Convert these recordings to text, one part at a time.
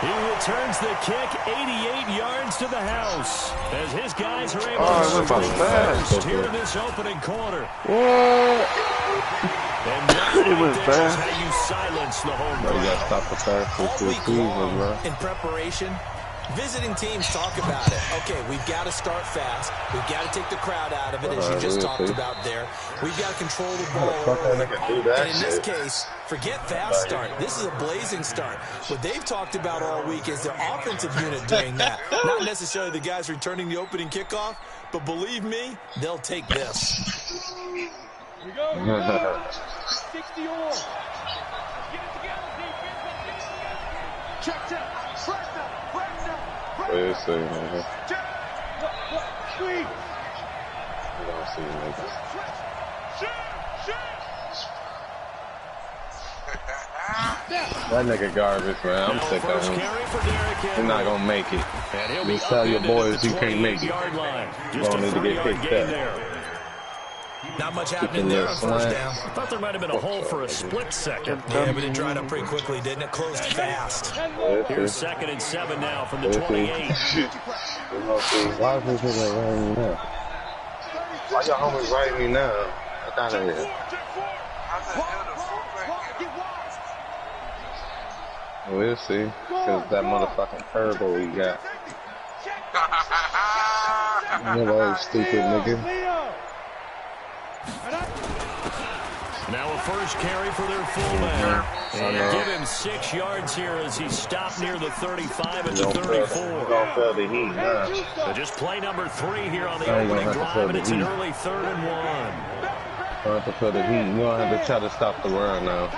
He returns the kick 88 yards to the house as his guys are able to score first here in this opening quarter. What? And it was fast. How you silence the home run. You got to stop the fast bro. In preparation, visiting teams talk about it. Okay, we've got to start fast. We've got to take the crowd out of it, as you just talked about there. We've got to control the ball early. And in this case, forget fast start. This is a blazing start. What they've talked about all week is their offensive unit doing that. Not necessarily the guys returning the opening kickoff, but believe me, they'll take this. Here we go. 60 all. Get it together, defense. Check that. Let's see, man. That nigga garbage, man. I'm sick of him. He's not gonna make it. You tell your boys you can't make it. You don't need to get picked up. Not much happening there on first down. I thought there might have been a hole for a split second. Yeah, but it dried up pretty quickly, didn't it? Closed fast. Here's 2nd and 7 now from the 28. Why is this nigga writing me now? Why y'all homies writing me now? Get out of here. We'll see. Because that motherfucking turbo he got. Nobody stupid nigga. Now a first carry for their fullback. And give him 6 yards here as he stopped near the 35 at the 34. So just play number 3 here on the opening drive, and it's an early 3rd and 1. Don't have to feel the heat. You don't have to try to stop the run now.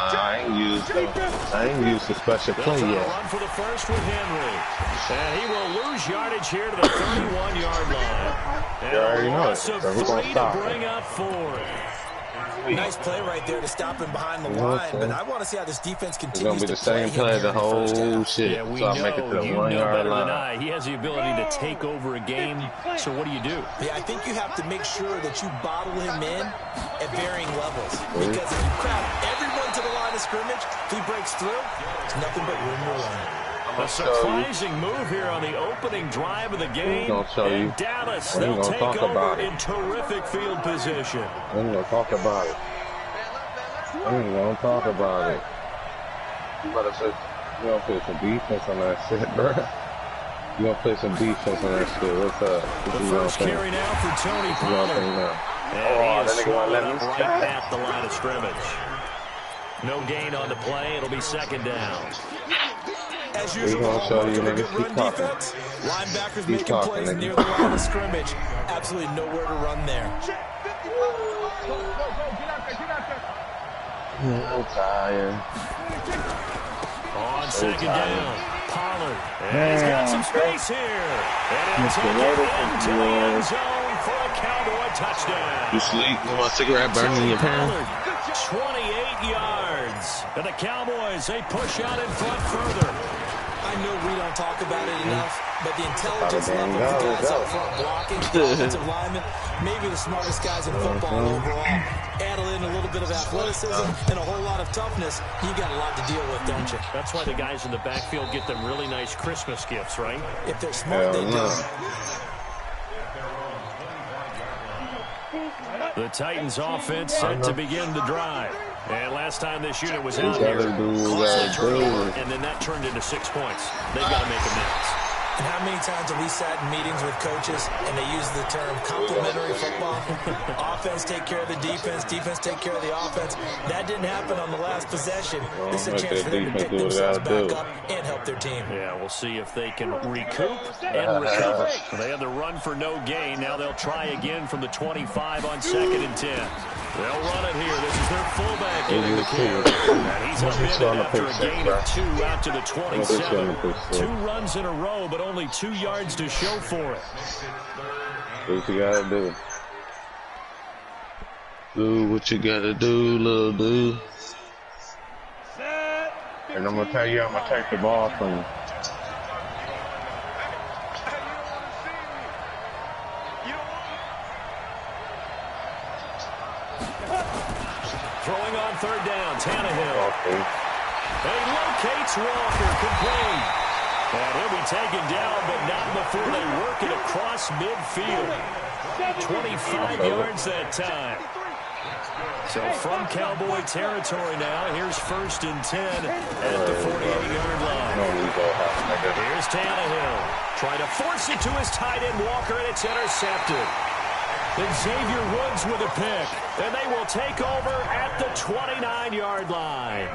I ain't used the special play yet. Run for the first with Henry. And he will lose yardage here to the 31-yard line. And you already know it. So who's going to stop? Bring up 4. Nice play right there to stop him behind the line, but I want to see how this defense continues to play. It's going to be the same play the whole shit. Yeah, we so know. Make it to the you 1 know yard better line. than I. He has the ability to take over a game. So what do? Yeah, I think you have to make sure that you bottle him in at varying levels. Because if you crowd everyone to the line of scrimmage, if he breaks through, there's nothing but room to run. A surprising move here on the opening drive of the game. And Dallas, they'll take over in terrific field position. We ain't going to talk about it. We ain't going to talk about it. You better say, you going to play some defense on that shit, bro. You going to play some defense on that shit. What's up? The first carry now for Tony Pollard. And he is swallowed up right at the line of scrimmage. No gain on the play. It'll be 2nd down. As usual, a good run defense. Linebackers making plays near the line of scrimmage. Absolutely nowhere to run there. I'm tired. On 2nd down, Pollard. And he's got some space here. And he'll take it into the end zone for a Cowboy touchdown. You sleep? You want a cigarette burning in your pan? 28 yards. And the Cowboys, they push out in front further. I know we don't talk about it enough, but the intelligence level of the guys up front blocking, the offensive linemen, maybe the smartest guys in football overall. Add in a little bit of athleticism and a whole lot of toughness, you got a lot to deal with, don't you? That's why the guys in the backfield get them really nice Christmas gifts, right? If they're smart, they do. The Titans offense set to begin the drive. And last time this unit was out here, costly turnover, and then that turned into 6 points. They've got to make amends. And how many times have we sat in meetings with coaches and they use the term complementary football? Offense take care of the defense, defense take care of the offense. That didn't happen on the last possession. This is a chance for them to pick themselves back up and help their team. Yeah, we'll see if they can recoup and recover. They had the run for no gain. Now they'll try again from the 25 on 2nd and 10. They'll run it here. This is their fullback getting the kick. And he's upended after a gain of 2 out to the 27. 2 runs in a row, but only 2 yards to show for it. What you gotta do? Do what you gotta do, little dude. And I'm gonna tell you, I'm gonna take the ball from you. Throwing on third down. Tannehill. Okay. He locates Walker, complete. And he'll be taken down, but not before they work it across midfield. 25 yards that time. So from Cowboy territory now, here's 1st and 10 at the 48-yard line. Here's Tannehill. Trying to force it to his tight end, Walker, and it's intercepted. And Xavier Woods with a pick. And they will take over at the 29-yard line.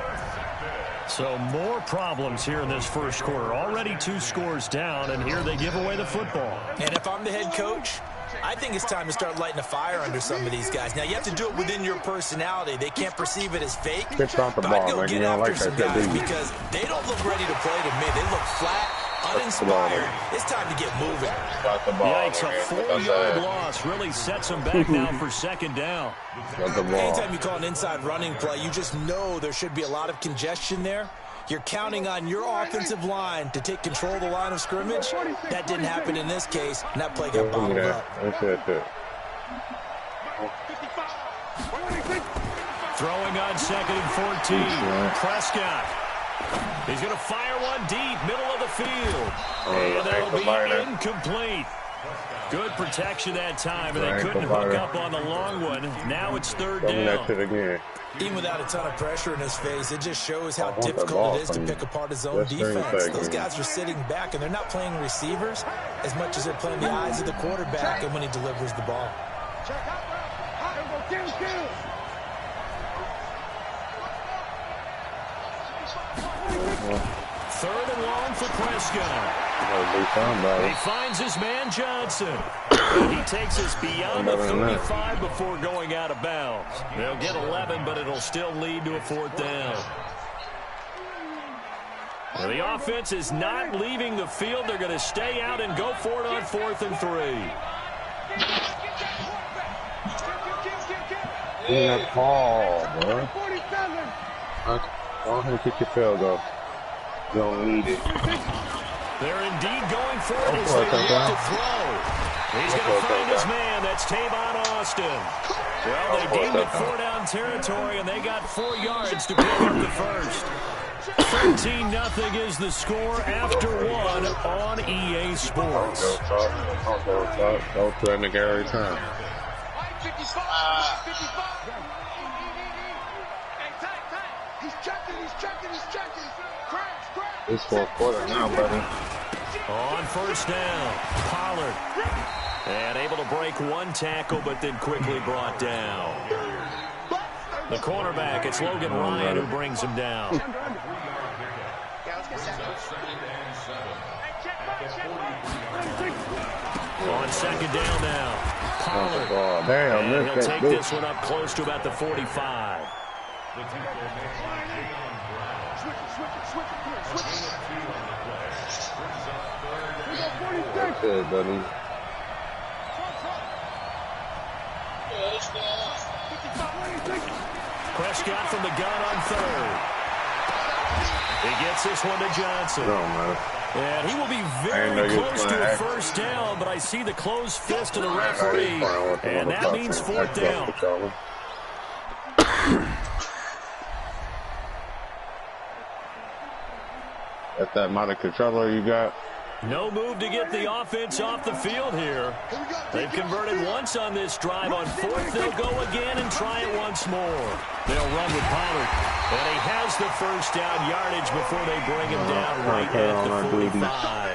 So more problems here in this first quarter. Already 2 scores down, and here they give away the football. And if I'm the head coach, I think it's time to start lighting a fire under some of these guys. Now, you have to do it within your personality. They can't perceive it as fake. But I'd go get after some guys because they don't look ready to play to me. They look flat, uninspired. It's time to get moving. Yikes, a 4-yard loss really sets them back now for 2nd down. Anytime you call an inside running play, you just know there should be a lot of congestion there. You're counting on your offensive line to take control of the line of scrimmage. That didn't happen in this case, and that play got bottled up. Throwing on 2nd and 14. Prescott. He's going to fire one deep, middle of the field. And that'll be incomplete. Good protection that time, and they couldn't hook up on the long one. Now it's 3rd down. Even without a ton of pressure in his face, it just shows how difficult it is to pick apart his own defense. Those guys are sitting back, and they're not playing receivers as much as they're playing the eyes of the quarterback and when he delivers the ball. Third and long for Prescott. He finds his man Johnson. He takes us beyond the 35 before going out of bounds. They'll get 11, but it'll still lead to a 4th down. Well, the offense is not leaving the field. They're going to stay out and go for it on 4th and 3. In that ball, bro. Go ahead and kick your field goal. You don't need it. They're indeed going for it as they look to throw. He's going to find his man. That's Tavon Austin. Well, they gained it 4-down territory, and they got 4 yards to pick up the first. 13-0 is the score after 1 on EA Sports. Don't threaten the guy every time. It's 4th quarter now, buddy. On 1st down, Pollard. And able to break 1 tackle, but then quickly brought down. The cornerback, it's Logan Ryan who brings him down. On 2nd down now, Pollard. And he'll take this one up close to about the 45. That's it, buddy. Prescott from the gun on 3rd. He gets this one to Johnson. And he will be very close to a 1st down, but I see the closed fist of the referee, and that means 4th down. That's that motor controller you got. No move to get the offense off the field here. They've converted once on this drive. On 4th, they'll go again and try it once more. They'll run with Pollard. And he has the 1st down yardage before they bring him down right at the 45.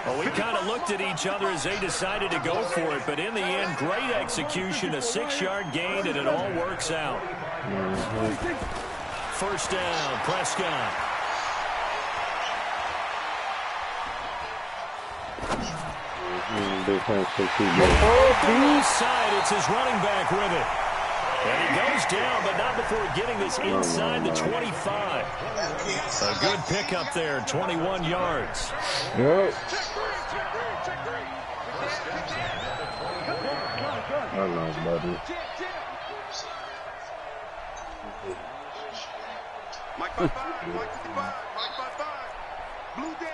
Well, we kind of looked at each other as they decided to go for it. But in the end, great execution, a 6-yard gain, and it all works out. 1st down, Prescott. Side, it's his running back with it. And he goes down, but not before getting this inside the 25. A good pickup there, 21 yards. Yep. I know, buddy. Mike 55, Mike 55, Mike 55. Blue day.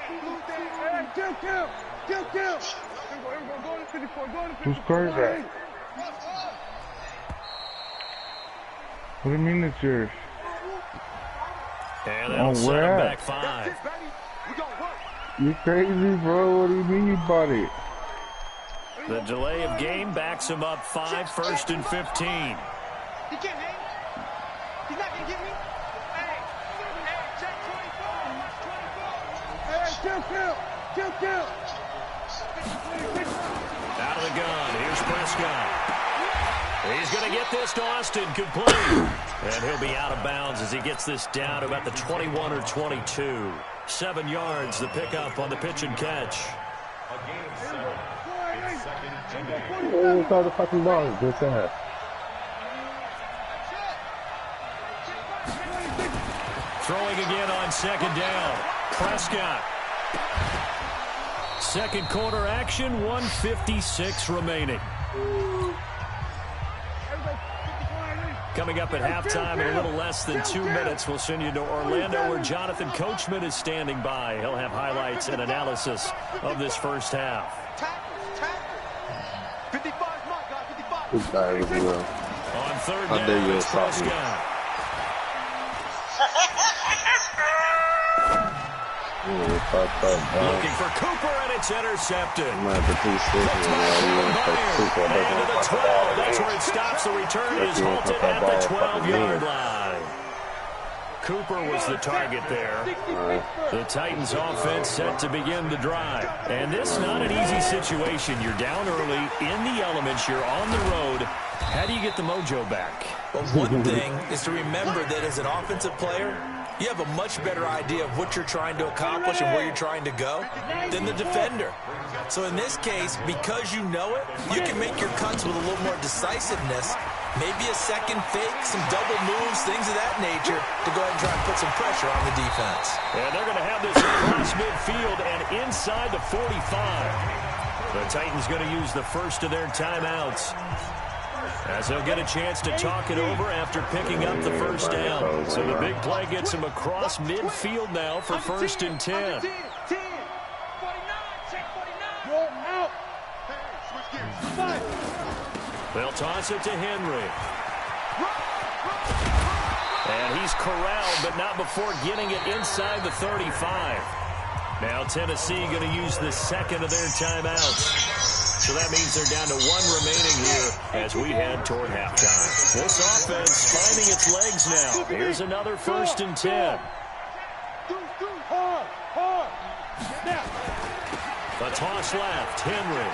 Kill. Go to 54, go to 54. Who's crazy? What do you mean it's yours? And that'll set him back 5. You crazy, bro? What do you mean you bought it? The delay of game backs him up 5, 1st and 15. He can't hang. He's not gonna get me. Hey, check 24. Hey, kill. Out of the gun. Here's Prescott. He's going to get this to Austin complete. And he'll be out of bounds as he gets this down to about the 21 or 22. 7 yards, the pickup on the pitch and catch. Oh, call the fucking ball. Good to have. Throwing again on 2nd down. Prescott. Second quarter action, 1:56 remaining. Coming up at halftime in a little less than 2 minutes, we'll send you to Orlando where Jonathan Coachman is standing by. He'll have highlights and analysis of this first half. 55. On 3rd down, it's Prescott. Looking for Cooper, and it's intercepted. And to the 12. That's where it stops. The return is halted at the 12-yard line. Cooper was the target there. The Titans offense set to begin the drive. And this is not an easy situation. You're down early, in the elements, you're on the road. How do you get the mojo back? Well, one thing is to remember that as an offensive player, you have a much better idea of what you're trying to accomplish and where you're trying to go than the defender. So in this case, because you know it, you can make your cuts with a little more decisiveness, maybe a second fake, some double moves, things of that nature, to go ahead and try and put some pressure on the defense. And they're going to have this across midfield and inside the 45. The Titans going to use the first of their timeouts, as they'll get a chance to talk it over after picking up the first down. So the big play gets him across midfield now for 1st and 10. They'll toss it to Henry. And he's corralled, but not before getting it inside the 35. Now Tennessee going to use the second of their timeouts. So that means they're down to 1 remaining here as we head toward halftime. This offense finding its legs now. Here's another 1st and 10. The toss left, Henry.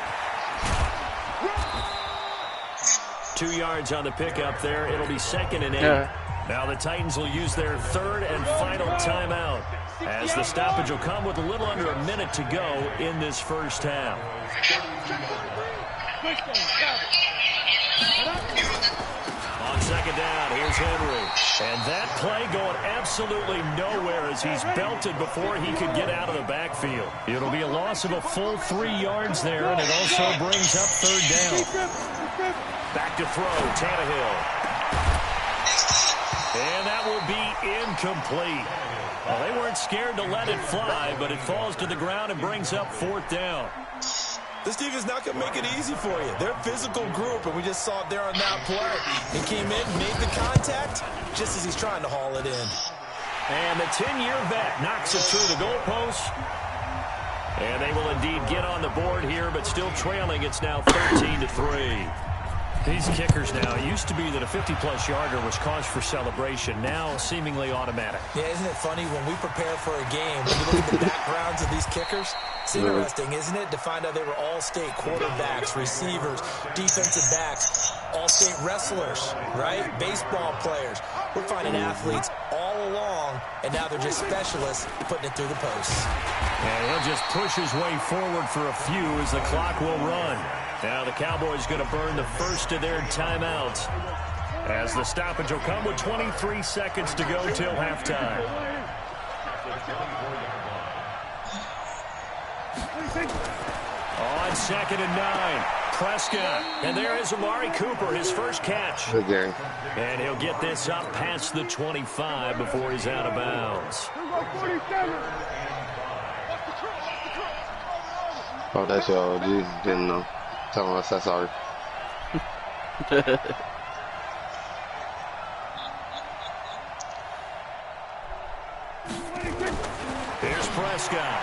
2 yards on the pickup there. It'll be 2nd and 8. Now the Titans will use their 3rd and final timeout, as the stoppage will come with a little under a minute to go in this first half. On 2nd down, here's Henry. And that play going absolutely nowhere as he's belted before he could get out of the backfield. It'll be a loss of a full 3 yards there, and it also brings up 3rd down. Back to throw, Tannehill. And that will be incomplete. Well, they weren't scared to let it fly, but it falls to the ground and brings up 4th down. This defense not going to make it easy for you. They're a physical group, and we just saw it there on that play. He came in, made the contact, just as he's trying to haul it in. And the 10-year vet knocks it through the goalpost. And they will indeed get on the board here, but still trailing. It's now 13-3. These kickers now, it used to be that a 50-plus yarder was cause for celebration, now seemingly automatic. Yeah, isn't it funny when we prepare for a game, when you look at the backgrounds of these kickers? It's interesting, isn't it, to find out they were all-state quarterbacks, receivers, defensive backs, all-state wrestlers, right? Baseball players. We're finding athletes all along, and now they're just specialists putting it through the posts. And he'll just push his way forward for a few as the clock will run. Now the Cowboys going to burn the first of their timeouts, as the stoppage will come with 23 seconds to go till halftime. On 2nd and 9, Prescott. And there is Amari Cooper, his first catch. Okay. And he'll get this up past the 25 before he's out of bounds. Oh, that's your OG. Didn't know. Tell him I said sorry. Here's Prescott.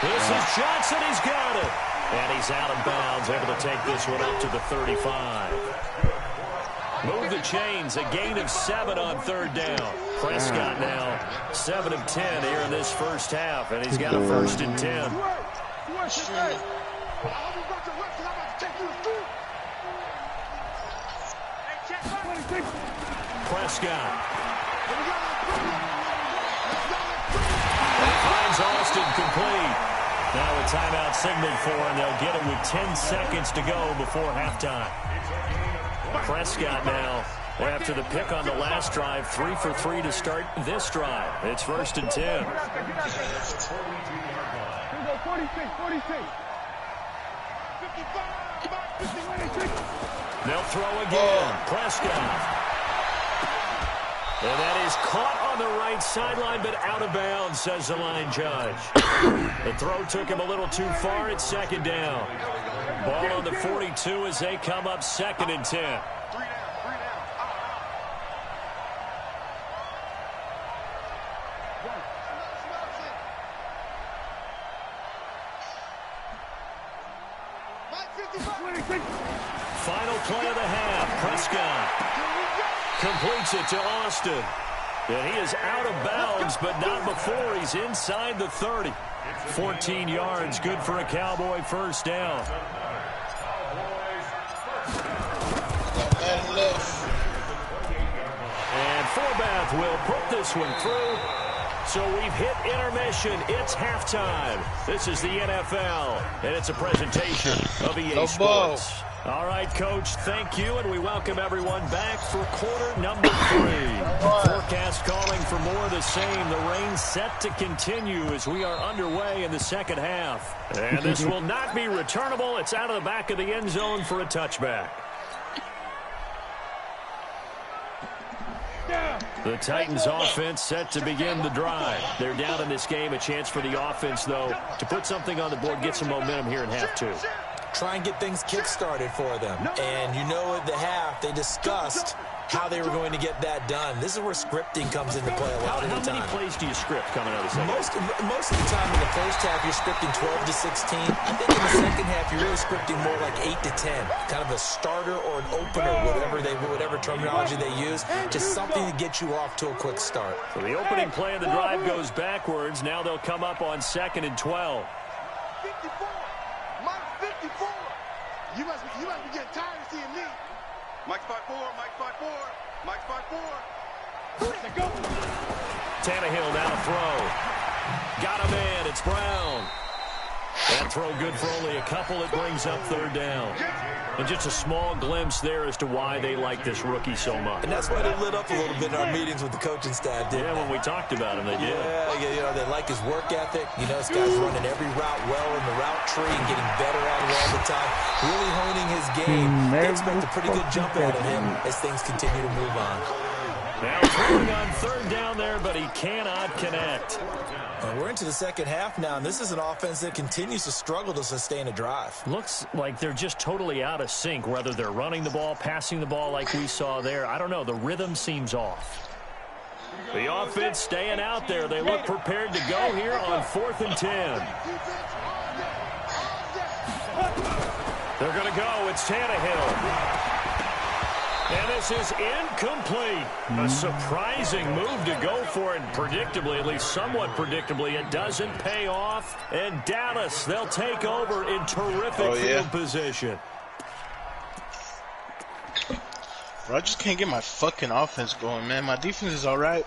This is Johnson. He's got it. And he's out of bounds, able to take this one up to the 35. Move the chains, a gain of 7 on third down. Prescott now 7 of 10 here in this first half, and he's got a 1st and 10. Prescott. And he finds Austin complete. Now a timeout signaled for, and they'll get it with 10 seconds to go before halftime. Prescott now, after the pick on the last drive, 3 for 3 to start this drive. It's 1st and 10. They'll throw again. Prescott. And that is caught on the right sideline, but out of bounds, says the line judge. The throw took him a little too far. It's 2nd down. Ball on the 42 as they come up 2nd and 10. Final play of the half. Prescott completes it to Austin. And he is out of bounds, but not before he's inside the 30. 14 yards, good for a Cowboy 1st down. And Forbath will put this one through. So we've hit intermission. It's halftime. This is the NFL, and it's a presentation of EA Sports. All right, Coach, thank you, and we welcome everyone back for quarter number 3. Forecast calling for more of the same. The rain set to continue as we are underway in the second half. And this will not be returnable. It's out of the back of the end zone for a touchback. The Titans offense set to begin the drive. They're down in this game. A chance for the offense, though, to put something on the board, get some momentum here in half 2. Try and get things kick-started for them. And you know at the half, they discussed how they were going to get that done. This is where scripting comes into play a lot of the time. How many plays do you script coming out of the second? Most of the time in the first half, you're scripting 12 to 16. I think in the second half, you're really scripting more like 8 to 10. Kind of a starter or an opener, whatever terminology they use. Just something to get you off to a quick start. So the opening play of the drive goes backwards. Now they'll come up on 2nd and 12. 54. Mike 54. You must be getting tired of seeing me. Mike's 5'4", Mike's 5'4", Mike's 5'4". Let's go. Tannehill now to throw. Got a man. It's Brown. That throw good for only a couple. It brings up 3rd down. And just a small glimpse there as to why they like this rookie so much. And that's why they lit up a little bit in our meetings with the coaching staff, didn't they? When we talked about him, they did. Yeah, they like his work ethic. You know, this guy's running every route well in the route tree and getting better at it all the time. Really honing his game. They expect a pretty good jump out of him as things continue to move on. Now throwing on 3rd down there, but he cannot connect. And we're into the second half now, and this is an offense that continues to struggle to sustain a drive. Looks like they're just totally out of sync, whether they're running the ball, passing the ball like we saw there. I don't know. The rhythm seems off. The offense staying out there. They look prepared to go here on 4th and 10. They're going to go. It's Tannehill. And this is incomplete. A surprising move to go for it. Predictably, at least somewhat predictably, it doesn't pay off. And Dallas, they'll take over in terrific field position. Bro, I just can't get my fucking offense going, man. My defense is all right.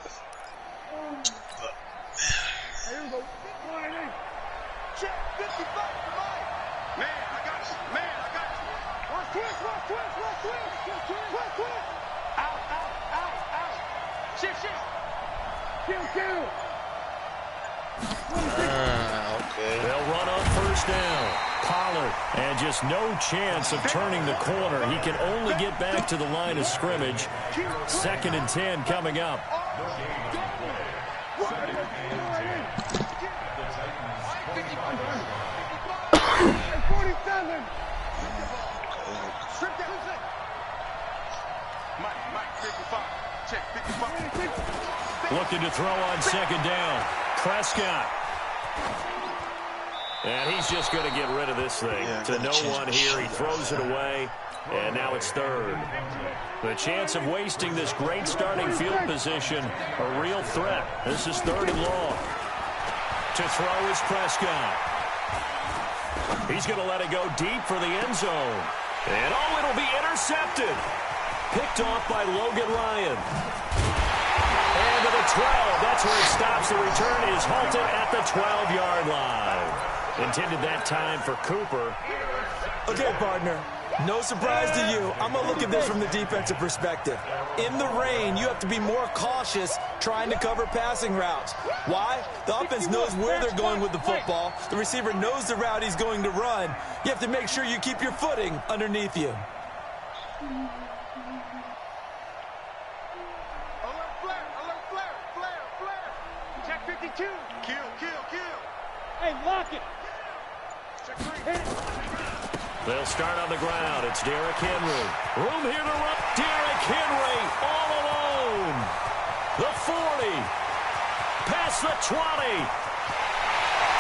Okay. They'll run on 1st down. Pollard, and just no chance of turning the corner. He can only get back to the line of scrimmage. 2nd and 10 coming up. Mike 55. Check 55. Looking to throw on second down. Prescott. And he's just going to get rid of this thing. To no one here. He throws it away. And now it's third. The chance of wasting this great starting field position, a real threat. This is third and long. To throw is Prescott. He's going to let it go deep for the end zone. And, oh, it'll be intercepted. Picked off by Logan Ryan. And to the 12. That's where it stops. The return is halted at the 12-yard line. Intended that time for Cooper. Okay, partner. No surprise to you. I'm going to look at this from the defensive perspective. In the rain, you have to be more cautious trying to cover passing routes. Why? The offense knows where they're going with the football. The receiver knows the route he's going to run. You have to make sure you keep your footing underneath you. Alert flare. Check 52. Kill. Hey, lock it. Check 3. Hit it. They'll start on the ground. It's Derrick Henry. Room here to run. Derrick Henry all alone. The 40. Past the 20.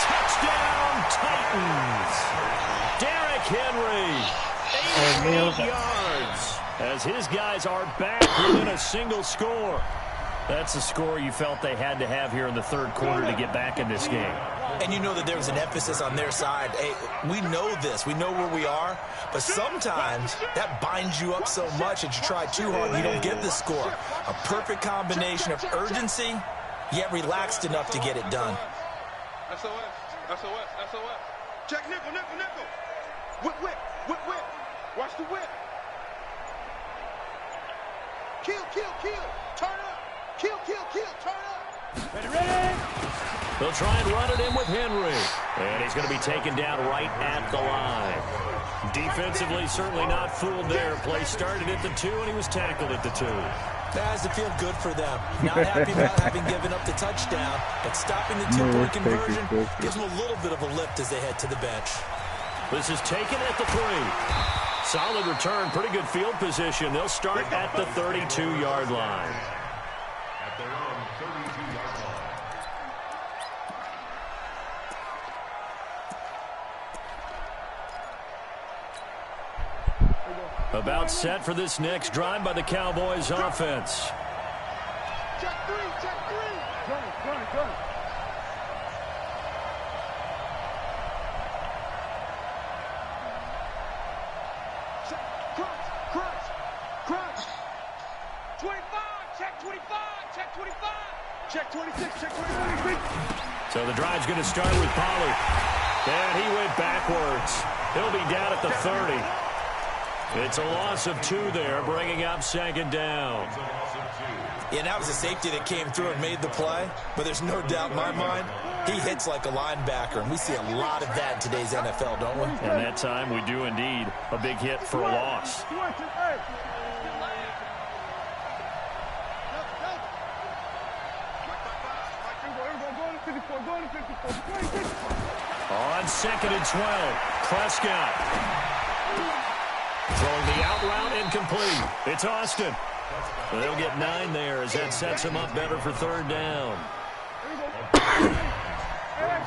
Touchdown, Titans. Derrick Henry. 88 yards. As his guys are back within a single score. That's the score you felt they had to have here in the third quarter to get back in this game. And you know that there was an emphasis on their side. Hey, we know this. We know where we are. But sometimes that binds you up so much that you try too hard and you don't get the score. A perfect combination of urgency, yet relaxed enough to get it done. SOS. Check nickel. Whip. Watch the whip. Kill. Turn up. Kill. Turn up. Ready. They'll try and run it in with Henry. And he's going to be taken down right at the line. Defensively, certainly not fooled there. Play started at the 2, and he was tackled at the 2. That has to feel good for them. Not happy about having given up the touchdown, but stopping the 2-point conversion gives them a little bit of a lift as they head to the bench. This is taken at the 3. Solid return, pretty good field position. They'll start at the 32-yard line. About set for this next drive by the Cowboys offense. Check 3. Run. Crunch. 25. Check 25. Check 26. Check 26. So the drive's going to start with Pollard. And he went backwards. He'll be down at the 30. It's a loss of 2 there, bringing up second down. Yeah, that was a safety that came through and made the play, but there's no doubt in my mind, he hits like a linebacker, and we see a lot of that in today's NFL, don't we? And that time we do indeed. A big hit for a loss. On second and 12, Prescott. Throwing the out route incomplete. It's Austin. They'll get 9 there as that sets him up better for third down.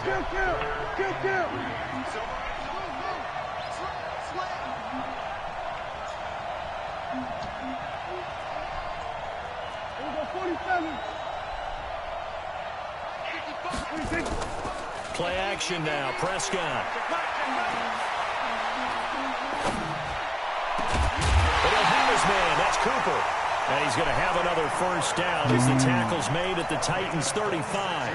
Kill. Play action now. Prescott. Man, that's Cooper. And he's going to have another first down as the tackle's made at the Titans' 35.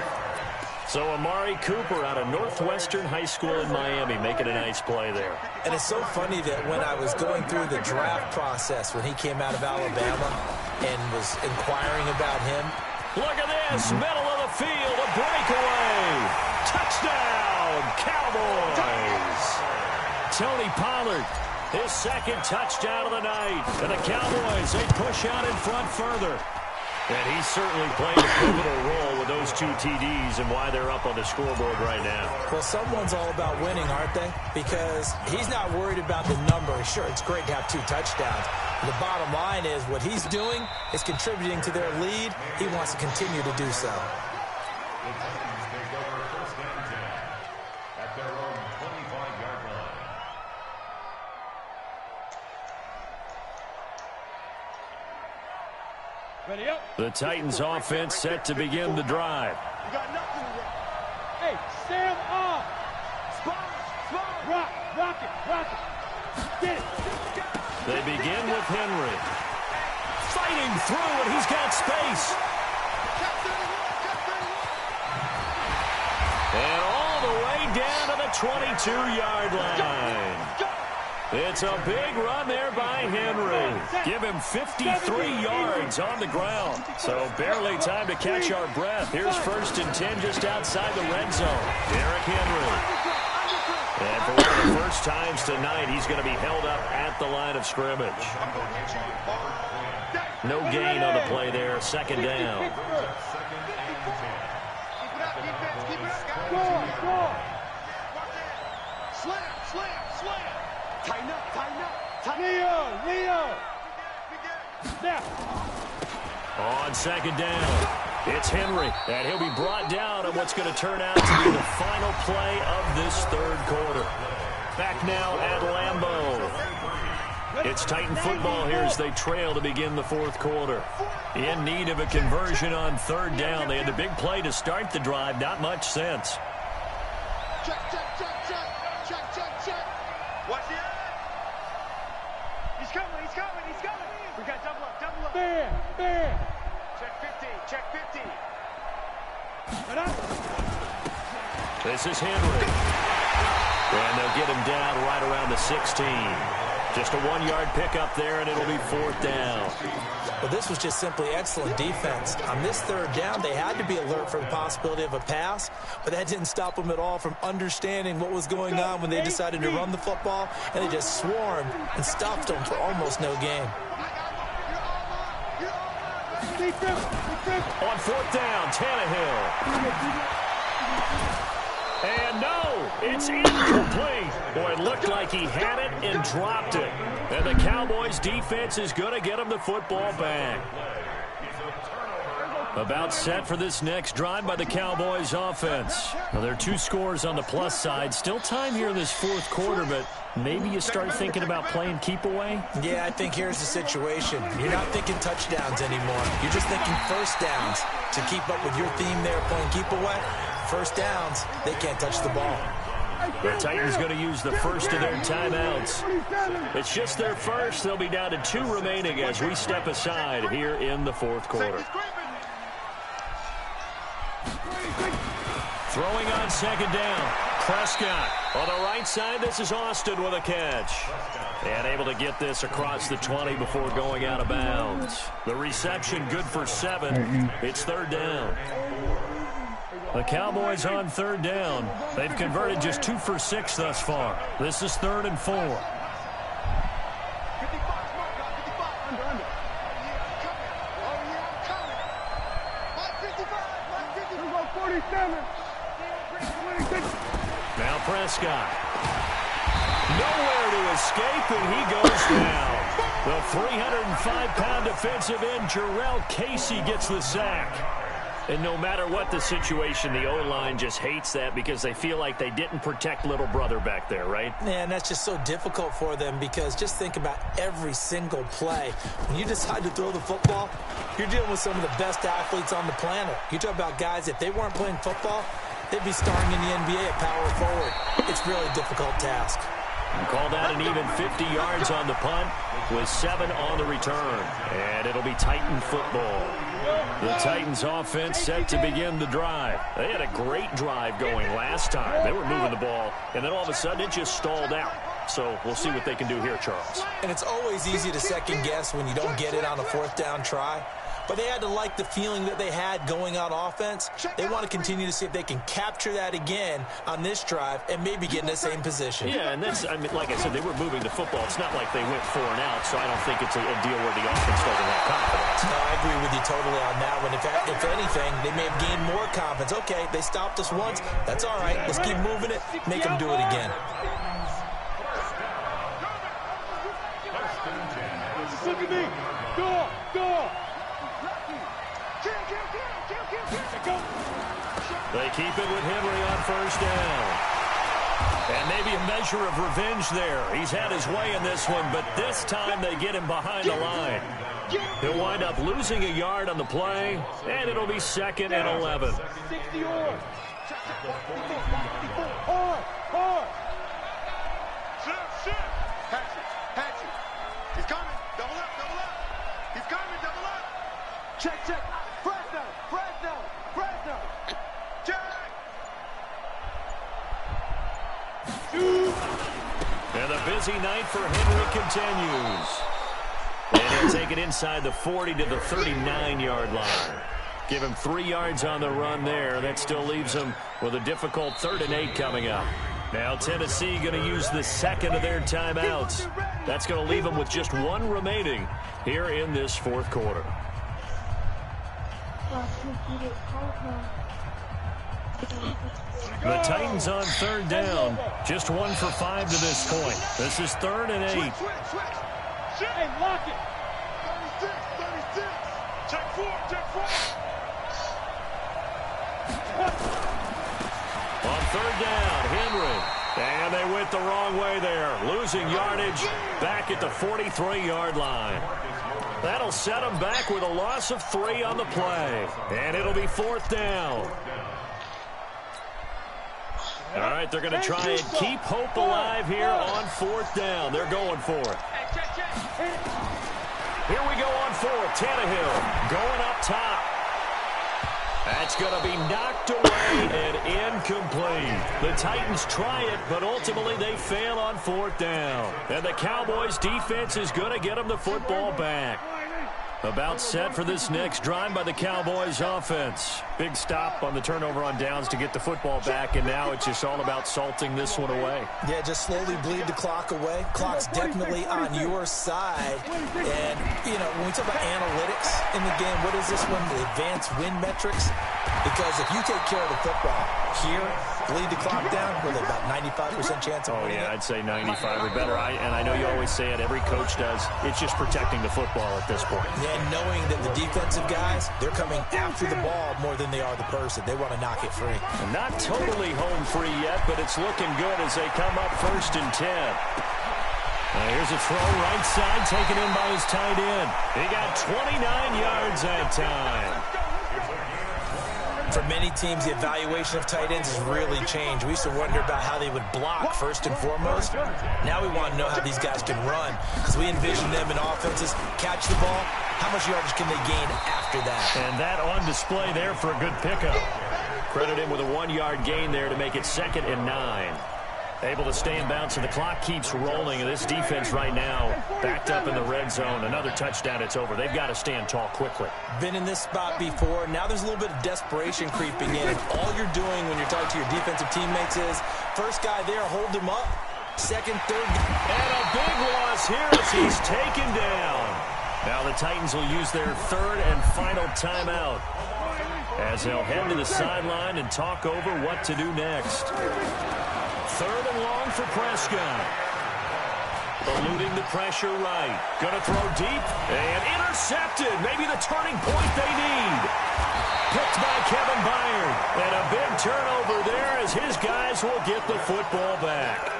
So Amari Cooper out of Northwestern High School in Miami making a nice play there. And it's so funny that when I was going through the draft process when he came out of Alabama and was inquiring about him. Look at this, middle of the field, a breakaway. Touchdown, Cowboys. Tony Pollard. His second touchdown of the night. And the Cowboys, they push out in front further. And he certainly played a pivotal role with those 2 TDs and why they're up on the scoreboard right now. Well, someone's all about winning, aren't they? Because he's not worried about the number. Sure, it's great to have 2 touchdowns. The bottom line is what he's doing is contributing to their lead. He wants to continue to do so. The Titans offense set to begin the drive. Hey, Sam off. Rock it. Get it. They begin with Henry. Fighting through, and he's got space. And all the way down to the 22-yard line. It's a big run there by Henry. Give him 53 yards on the ground. So barely time to catch our breath. Here's 1st and 10 just outside the red zone. Derrick Henry. And for one of the first times tonight, he's going to be held up at the line of scrimmage. No gain on the play there. 2nd down. Slam. Tighten up. Leo. Snap. On 2nd down, it's Henry, and he'll be brought down on what's going to turn out to be the final play of this 3rd quarter. Back now at Lambeau. It's Titan football here as they trail to begin the 4th quarter. In need of a conversion on 3rd down. They had the big play to start the drive, not much since. Check. Watch it. He's coming. We got double up. There. Check 50. This is Henry. And they'll get him down right around the 16. Just a 1-yard pickup there, and it'll be 4th down. Well, this was just simply excellent defense. On this 3rd down, they had to be alert for the possibility of a pass, but that didn't stop them at all from understanding what was going on when they decided to run the football, and they just swarmed and stopped them for almost no gain. On 4th down, Tannehill. And no, it's incomplete. Boy, it looked like he had it and dropped it. And the Cowboys defense is going to get him the football back. About set for this next drive by the Cowboys offense. Now, there are 2 scores on the plus side. Still time here in this 4th quarter, but maybe you start thinking about playing keep away? Yeah, I think here's the situation. You're not thinking touchdowns anymore. You're just thinking 1st downs. To keep up with your theme there, playing keep away, 1st downs, they can't touch the ball. The Titans going to use the first of their timeouts. It's just their first. They'll be down to 2 remaining as we step aside here in the 4th quarter. Throwing on 2nd down. Prescott on the right side. This is Austin with a catch. And able to get this across the 20 before going out of bounds. The reception good for 7. It's 3rd down. The Cowboys on 3rd down. They've converted just 2 for 6 thus far. This is 3rd and 4. Now Prescott. Nowhere to escape, and he goes down. The 305-pound defensive end, Jarrell Casey, gets the sack. And no matter what the situation, the O-line just hates that because they feel like they didn't protect little brother back there, right? Yeah, and that's just so difficult for them because just think about every single play. When you decide to throw the football, you're dealing with some of the best athletes on the planet. You talk about guys, if they weren't playing football, they'd be starring in the NBA at power forward. It's a really difficult task. Called out an even 50 yards on the punt with 7 on the return. And it'll be Titan football. The Titans offense set to begin the drive. They had a great drive going last time. They were moving the ball, and then all of a sudden it just stalled out. So we'll see what they can do here, Charles. And it's always easy to second guess when you don't get it on a 4th down try. But they had to like the feeling that they had going on offense. They want to continue to see if they can capture that again on this drive and maybe get in the same position. Yeah, and that's, I mean, like I said, they were moving the football. It's not like they went 4 and out, so I don't think it's a deal where the offense doesn't have confidence. No, I agree with you totally on that one. If anything, they may have gained more confidence. Okay, they stopped us once. That's all right. Let's keep moving it. Make them do it again. to me. Go. They keep it with Henry on first down. And maybe a measure of revenge there. He's had his way in this one, but this time they get him behind the line. He'll wind up losing a yard on the play, and it'll be 2nd and 11. 60 yards. Hard. Shift. Patch it. He's coming. Double up. He's coming. Double up. Check. Fresno. Check. And the busy night for Henry continues. And he'll take it inside the 40 to the 39-yard line. Give him 3 yards on the run there. That still leaves him with a difficult 3rd and 8 coming up. Now Tennessee going to use the 2nd of their timeouts. That's going to leave them with just 1 remaining here in this 4th quarter. The Titans on 3rd down. Just 1 for 5 to this point. This is 3rd and 8. Hey, lock it. 36. Check 4. On 3rd down, Henry. And they went the wrong way there. Losing yardage back at the 43-yard line. That'll set them back with a loss of 3 on the play. And it'll be 4th down. All right, they're going to try and keep hope alive here on 4th down. They're going for it. Here we go on 4th. Tannehill going up top. That's going to be knocked away and incomplete. The Titans try it, but ultimately they fail on 4th down. And the Cowboys' defense is going to get them the football back. About set for this next drive by the Cowboys offense. Big stop on the turnover on downs to get the football back, and now it's just all about salting this one away. Yeah, just slowly bleed the clock away. Clock's definitely on your side. And, you know, when we talk about analytics in the game, what is this one? The advanced win metrics? Because if you take care of the football here, bleed the clock down, with about 95% chance of winning it. I'd say 95 or better. And I know you always say it, every coach does. It's just protecting the football at this point. Yeah, and knowing that the defensive guys, they're coming after the ball more than they are the person. They want to knock it free. And not totally home free yet, but it's looking good as they come up 1st and 10. Here's a throw right side, taken in by his tight end. He got 29 yards that time. For many teams, the evaluation of tight ends has really changed. We used to wonder about how they would block first and foremost. Now we want to know how these guys can run, because we envision them in offenses catch the ball. How much yardage can they gain after that? And that on display there for a good pickup. Credit him with a 1-yard gain there to make it 2nd and 9. Able to stay in bounds, and the clock keeps rolling. And this defense right now backed up in the red zone. Another touchdown, it's over. They've got to stand tall quickly. Been in this spot before. Now there's a little bit of desperation creeping in. All you're doing when you're talking to your defensive teammates is, first guy there, hold him up. 2nd, 3rd. And a big loss here as he's taken down. Now the Titans will use their 3rd and final timeout, as they'll head to the sideline and talk over what to do next. 3rd and long for Prescott. Eluding the pressure right. Gonna throw deep and intercepted. Maybe the turning point they need. Picked by Kevin Byard. And a big turnover there as his guys will get the football back.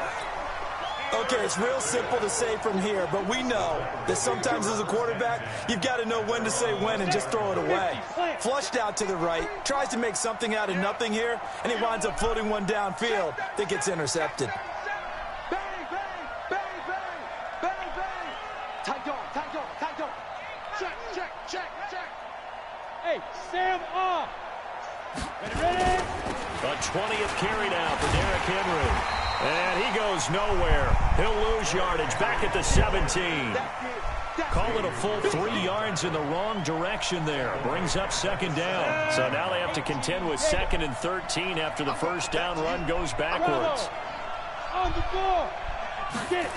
Okay, it's real simple to say from here, but we know that sometimes as a quarterback, you've got to know when to say when and just throw it away. Flushed out to the right, tries to make something out of nothing here, and he winds up floating one downfield that gets intercepted. Bang, bang, bang, bang, bang, bang. Tight on. Check. Hey, Sam off. Ready? A 20th carry now for Derrick Henry. And he goes nowhere. He'll lose yardage back at the 17. Call it a full 3 yards in the wrong direction there. Brings up 2nd down. So now they have to contend with 2nd and 13 after the first down run goes backwards. On the floor. Get it.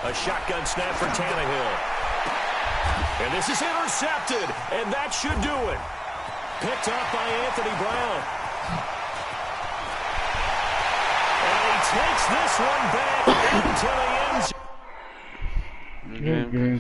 A shotgun snap for Tannehill. And this is intercepted. And that should do it. Picked up by Anthony Brown. Takes this one back into the end zone. Good game,